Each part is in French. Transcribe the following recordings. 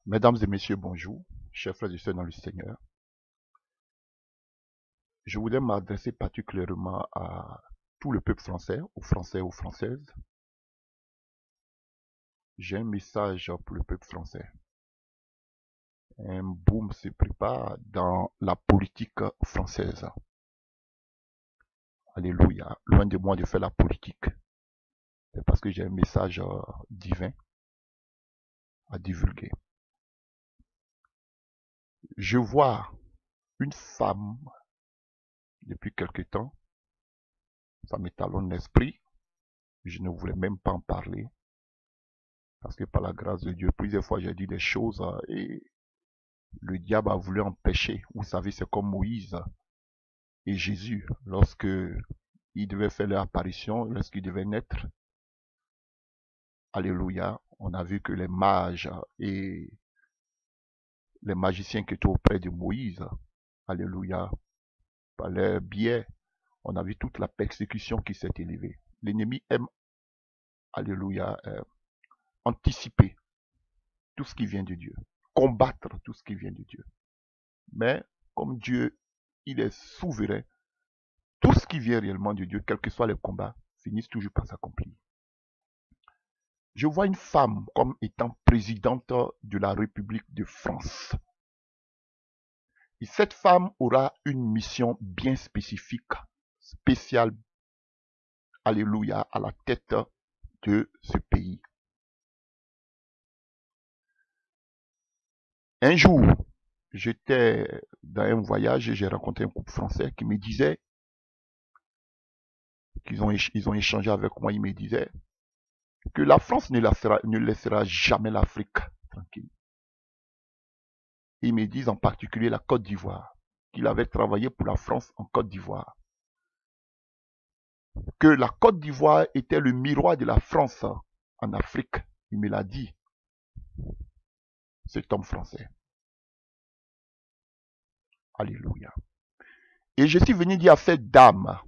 Mesdames et messieurs, bonjour, chers frères et sœurs dans le Seigneur. Je voudrais m'adresser particulièrement à tout le peuple français, aux Français, aux Françaises. J'ai un message pour le peuple français. Un boom se prépare dans la politique française. Alléluia. Loin de moi de faire la politique. C'est parce que j'ai un message divin à divulguer. Je vois une femme depuis quelque temps. Ça m'étalonne l'esprit. Je ne voulais même pas en parler. Parce que par la grâce de Dieu, plusieurs fois j'ai dit des choses et le diable a voulu empêcher. Vous savez, c'est comme Moïse et Jésus, lorsque ils devaient faire leur apparition, lorsqu'ils devaient naître. Alléluia. On a vu que les mages et les magiciens qui étaient auprès de Moïse, alléluia, par leur biais, on a vu toute la persécution qui s'est élevée. L'ennemi aime, alléluia, anticiper tout ce qui vient de Dieu, combattre tout ce qui vient de Dieu. Mais comme Dieu, il est souverain, tout ce qui vient réellement de Dieu, quels que soient les combats, finissent toujours par s'accomplir. Je vois une femme comme étant présidente de la République de France. Et cette femme aura une mission bien spécifique, spéciale, alléluia, à la tête de ce pays. Un jour, j'étais dans un voyage et j'ai rencontré un couple français qui me disait, ils ont échangé avec moi, ils me disaient que la France ne laissera jamais l'Afrique tranquille. Ils me disent en particulier la Côte d'Ivoire, qu'il avait travaillé pour la France en Côte d'Ivoire. Que la Côte d'Ivoire était le miroir de la France en Afrique. Il me l'a dit, cet homme français. Alléluia. Et je suis venu dire à cette dame,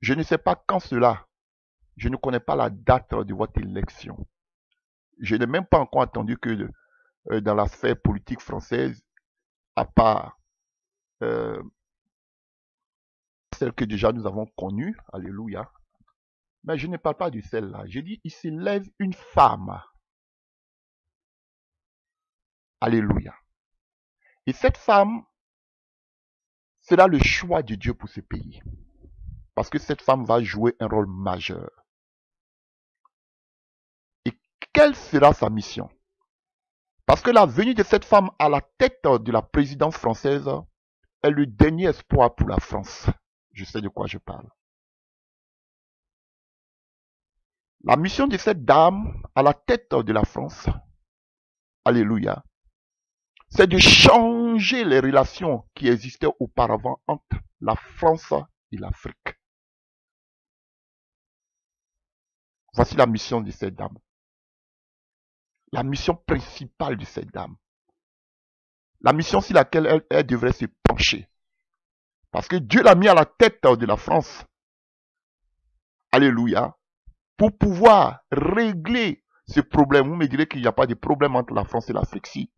je ne sais pas quand cela, je ne connais pas la date de votre élection. Je n'ai même pas encore entendu que dans la sphère politique française, à part celle que déjà nous avons connue, alléluia, mais je ne parle pas de celle-là. J'ai dit, il s'élève une femme. Alléluia. Et cette femme sera le choix de Dieu pour ce pays. Parce que cette femme va jouer un rôle majeur. Et quelle sera sa mission? Parce que la venue de cette femme à la tête de la présidence française est le dernier espoir pour la France. Je sais de quoi je parle. La mission de cette dame à la tête de la France, alléluia, c'est de changer les relations qui existaient auparavant entre la France et l'Afrique. Voici la mission de cette dame. La mission principale de cette dame. La mission sur laquelle elle devrait se pencher. Parce que Dieu l'a mis à la tête de la France. Alléluia. Pour pouvoir régler ce problème. Vous me direz qu'il n'y a pas de problème entre la France et l'Afrique. Si.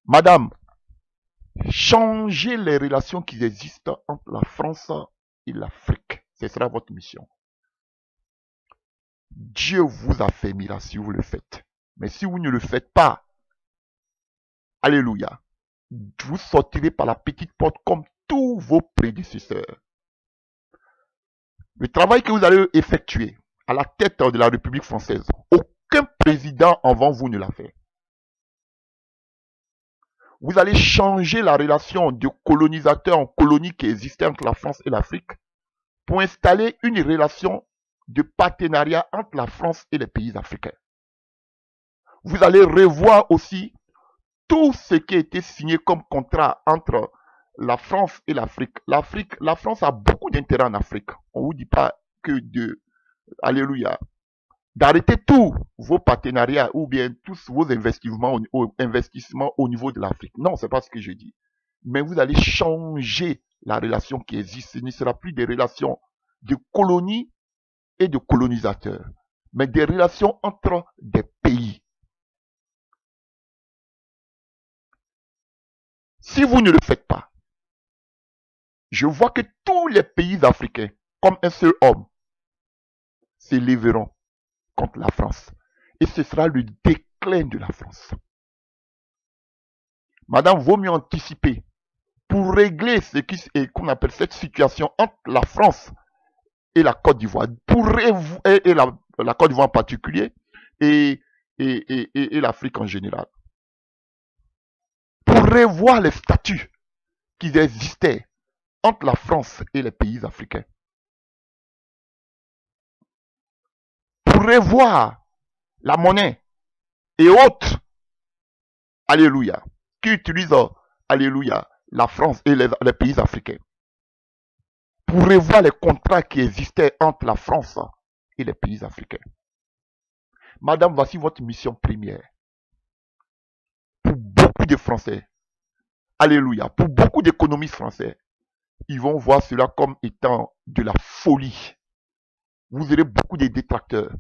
Madame, changez les relations qui existent entre la France et l'Afrique. Ce sera votre mission. Dieu vous affermira si vous le faites. Mais si vous ne le faites pas, alléluia, vous sortirez par la petite porte comme tous vos prédécesseurs. Le travail que vous allez effectuer à la tête de la République française, aucun président avant vous ne l'a fait. Vous allez changer la relation de colonisateur en colonie qui existait entre la France et l'Afrique pour installer une relation de partenariat entre la France et les pays africains. Vous allez revoir aussi tout ce qui a été signé comme contrat entre la France et l'Afrique. La France a beaucoup d'intérêt en Afrique. On ne vous dit pas que alléluia, d'arrêter tous vos partenariats ou bien tous vos investissements au niveau de l'Afrique. Non, c'est pas ce que je dis. Mais vous allez changer la relation qui existe. Ce ne sera plus des relations de colonies et de colonisateurs, mais des relations entre des pays. Si vous ne le faites pas, je vois que tous les pays africains, comme un seul homme, s'élèveront contre la France. Et ce sera le déclin de la France. Madame, vaut mieux anticiper pour régler ce qu'on appelle cette situation entre la France et la Côte d'Ivoire, et la Côte d'Ivoire en particulier, et l'Afrique en général. Pour revoir les statuts qui existaient entre la France et les pays africains. Pour revoir la monnaie et autres, alléluia, qui utilisent, alléluia, la France et les pays africains. Pour revoir les contrats qui existaient entre la France et les pays africains. Madame, voici votre mission première. Pour beaucoup de Français, alléluia, pour beaucoup d'économistes français, ils vont voir cela comme étant de la folie. Vous aurez beaucoup de détracteurs.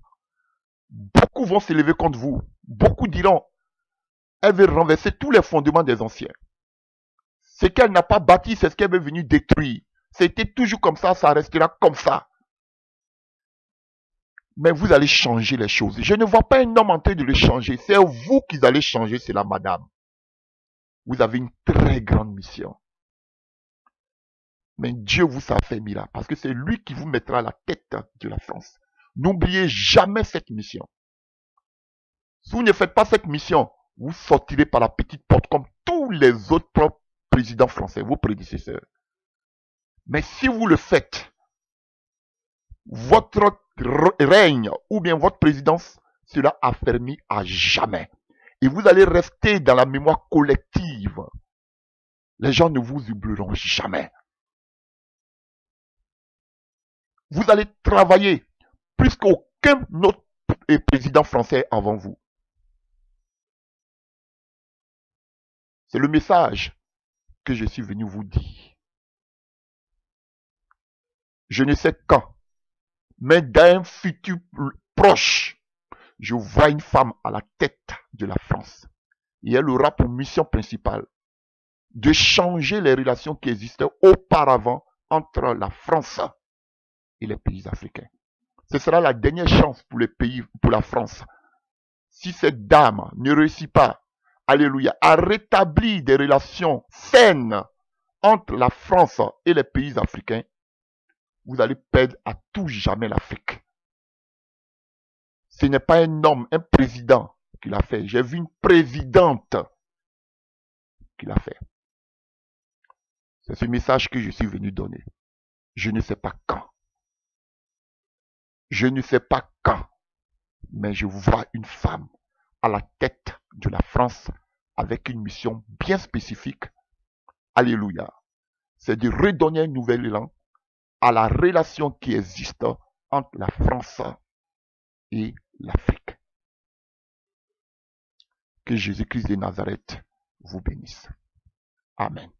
Beaucoup vont s'élever contre vous. Beaucoup diront, elle veut renverser tous les fondements des anciens. Ce qu'elle n'a pas bâti, c'est ce qu'elle veut venir détruire. C'était toujours comme ça restera comme ça. Mais vous allez changer les choses. Je ne vois pas un homme en train de le changer. C'est vous qui allez changer cela, madame. Vous avez une très grande mission. Mais Dieu vous a fait là parce que c'est lui qui vous mettra à la tête de la France. N'oubliez jamais cette mission. Si vous ne faites pas cette mission, vous sortirez par la petite porte comme tous les autres présidents français, vos prédécesseurs. Mais si vous le faites, votre règne ou bien votre présidence sera affermie à jamais. Et vous allez rester dans la mémoire collective. Les gens ne vous oublieront jamais. Vous allez travailler plus qu'aucun autre président français avant vous. C'est le message que je suis venu vous dire. Je ne sais quand, mais dans un futur proche, je vois une femme à la tête de la France. Et elle aura pour mission principale de changer les relations qui existaient auparavant entre la France et les pays africains. Ce sera la dernière chance pour les pays, pour la France. Si cette dame ne réussit pas, alléluia, à rétablir des relations saines entre la France et les pays africains, vous allez perdre à tout jamais l'Afrique. Ce n'est pas un homme, un président qui l'a fait. J'ai vu une présidente qui l'a fait. C'est ce message que je suis venu donner. Je ne sais pas quand. Je ne sais pas quand. Mais je vois une femme à la tête de la France avec une mission bien spécifique. Alléluia. C'est de redonner un nouvel élan à la relation qui existe entre la France et l'Afrique. Que Jésus-Christ de Nazareth vous bénisse. Amen.